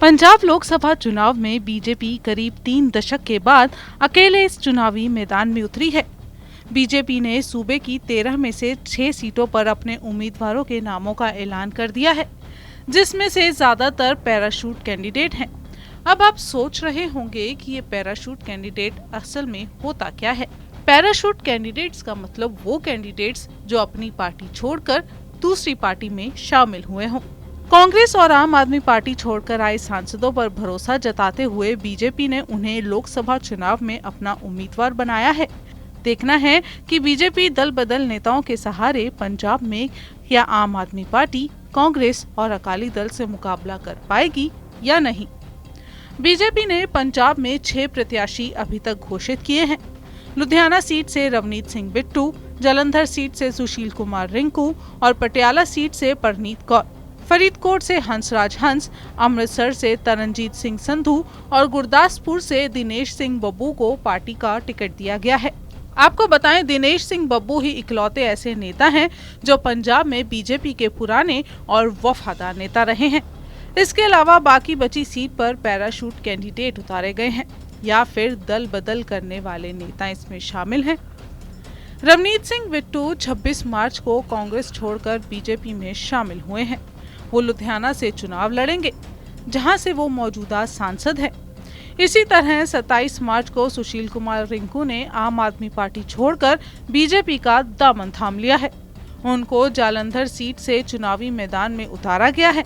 पंजाब लोकसभा चुनाव में बीजेपी करीब 3 दशक के बाद अकेले इस चुनावी मैदान में उतरी है। बीजेपी ने सूबे की 13 में से 6 सीटों पर अपने उम्मीदवारों के नामों का ऐलान कर दिया है, जिसमें से ज्यादातर पैराशूट कैंडिडेट हैं। अब आप सोच रहे होंगे कि ये पैराशूट कैंडिडेट असल में होता क्या है। पैराशूट कैंडिडेट्स का मतलब वो कैंडिडेट्स जो अपनी पार्टी छोड़कर दूसरी पार्टी में शामिल हुए हों। कांग्रेस और आम आदमी पार्टी छोड़कर आए सांसदों पर भरोसा जताते हुए बीजेपी ने उन्हें लोकसभा चुनाव में अपना उम्मीदवार बनाया है। देखना है कि बीजेपी दल बदल नेताओं के सहारे पंजाब में या आम आदमी पार्टी, कांग्रेस और अकाली दल से मुकाबला कर पाएगी या नहीं। बीजेपी ने पंजाब में 6 प्रत्याशी अभी तक घोषित किए हैं। लुधियाना सीट से रवनीत सिंह बिट्टू, जालंधर सीट से सुशील कुमार रिंकू और पटियाला सीट से परनीत कौर, फरीदकोट से हंसराज हंस, अमृतसर से तरनजीत सिंह संधू और गुरदासपुर से दिनेश सिंह बब्बू को पार्टी का टिकट दिया गया है। आपको बताएं, दिनेश सिंह बब्बू ही इकलौते ऐसे नेता हैं जो पंजाब में बीजेपी के पुराने और वफादार नेता रहे हैं। इसके अलावा बाकी बची सीट पर पैराशूट कैंडिडेट उतारे गए हैं या फिर दल बदल करने वाले नेता इसमें शामिल हैं। रवनीत सिंह बिट्टू 26 मार्च को कांग्रेस छोड़कर बीजेपी में शामिल हुए हैं। वो लुधियाना से चुनाव लड़ेंगे, जहां से वो मौजूदा सांसद हैं। इसी तरह 27 मार्च को सुशील कुमार रिंकू ने आम आदमी पार्टी छोड़कर बीजेपी का दामन थाम लिया है। उनको जालंधर सीट से चुनावी मैदान में उतारा गया है।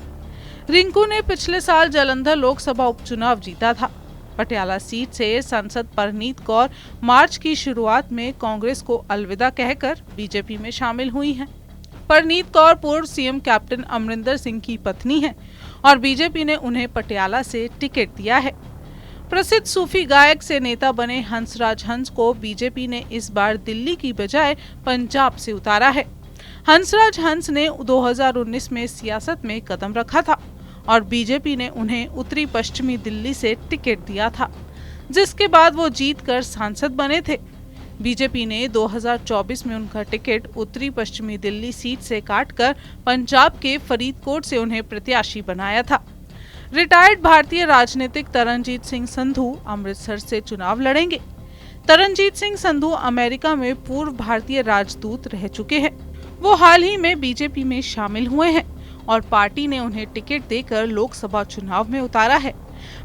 रिंकू ने पिछले साल जालंधर लोकसभा उपचुनाव जीता था। पटियाला सीट से सांसद परनीत कौर मार्च की शुरुआत में कांग्रेस को अलविदा कहकर बीजेपी में शामिल हुई हैं। परनीत कौर पूर्व सीएम कैप्टन अमरिंदर सिंह की पत्नी है और बीजेपी ने उन्हें पटियाला से टिकट दिया है। प्रसिद्ध सूफी गायक से नेता बने हंसराज हंस को बीजेपी ने इस बार दिल्ली की बजाय पंजाब से उतारा है। हंसराज हंस ने 2019 में सियासत में कदम रखा था और बीजेपी ने उन्हें उत्तरी पश्चिमी दिल्ली से टिकट दिया था, जिसके बाद वो जीतकर सांसद बने थे। बीजेपी ने 2024 में उनका टिकट उत्तरी पश्चिमी दिल्ली सीट से काटकर पंजाब के फरीदकोट से उन्हें प्रत्याशी बनाया था। रिटायर्ड भारतीय राजनीतिक तरनजीत सिंह संधू अमृतसर से चुनाव लड़ेंगे। तरनजीत सिंह संधू अमेरिका में पूर्व भारतीय राजदूत रह चुके हैं। वो हाल ही में बीजेपी में शामिल हुए हैं और पार्टी ने उन्हें टिकट देकर लोकसभा चुनाव में उतारा है।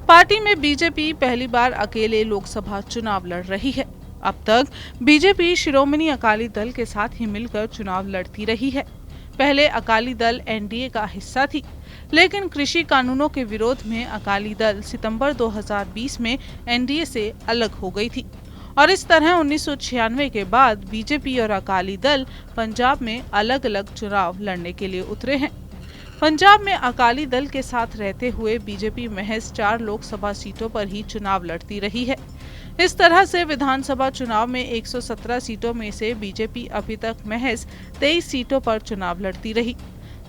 पार्टी में बीजेपी पहली बार अकेले लोकसभा चुनाव लड़ रही है। अब तक बीजेपी शिरोमणि अकाली दल के साथ ही मिलकर चुनाव लड़ती रही है। पहले अकाली दल एनडीए का हिस्सा थी, लेकिन कृषि कानूनों के विरोध में अकाली दल सितंबर 2020 में एनडीए से अलग हो गई थी और इस तरह 1996 के बाद बीजेपी और अकाली दल पंजाब में अलग अलग चुनाव लड़ने के लिए उतरे हैं। पंजाब में अकाली दल के साथ रहते हुए बीजेपी महज 4 लोकसभा सीटों पर ही चुनाव लड़ती रही है। इस तरह से विधानसभा चुनाव में 117 सीटों में से बीजेपी अभी तक महज 23 सीटों पर चुनाव लड़ती रही।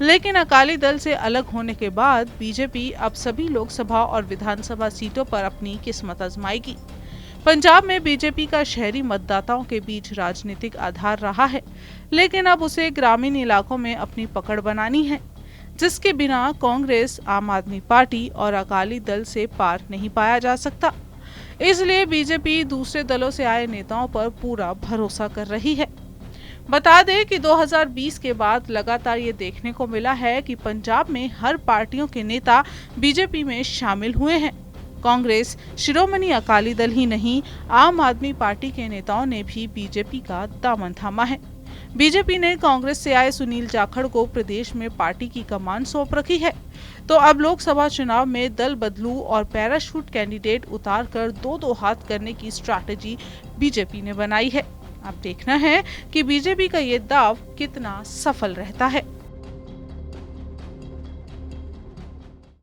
लेकिन अकाली दल से अलग होने के बाद बीजेपी अब सभी लोकसभा और विधानसभा सीटों पर अपनी किस्मत आजमाएगी। पंजाब में बीजेपी का शहरी मतदाताओं के बीच राजनीतिक आधार रहा है, लेकिन अब उसे ग्रामीण इलाकों में अपनी पकड़ बनानी है, जिसके बिना कांग्रेस, आम आदमी पार्टी और अकाली दल से पार नहीं पाया जा सकता। इसलिए बीजेपी दूसरे दलों से आए नेताओं पर पूरा भरोसा कर रही है। बता दें कि 2020 के बाद लगातार ये देखने को मिला है कि पंजाब में हर पार्टियों के नेता बीजेपी में शामिल हुए हैं। कांग्रेस, शिरोमणि अकाली दल ही नहीं, आम आदमी पार्टी के नेताओं ने भी बीजेपी का दामन थामा है। बीजेपी ने कांग्रेस से आए सुनील जाखड़ को प्रदेश में पार्टी की कमान सौंप रखी है। तो अब लोकसभा चुनाव में दल बदलू और पैराशूट कैंडिडेट उतार कर 2-2 हाथ करने की स्ट्रैटेजी बीजेपी ने बनाई है। अब देखना है कि बीजेपी का ये दाव कितना सफल रहता है।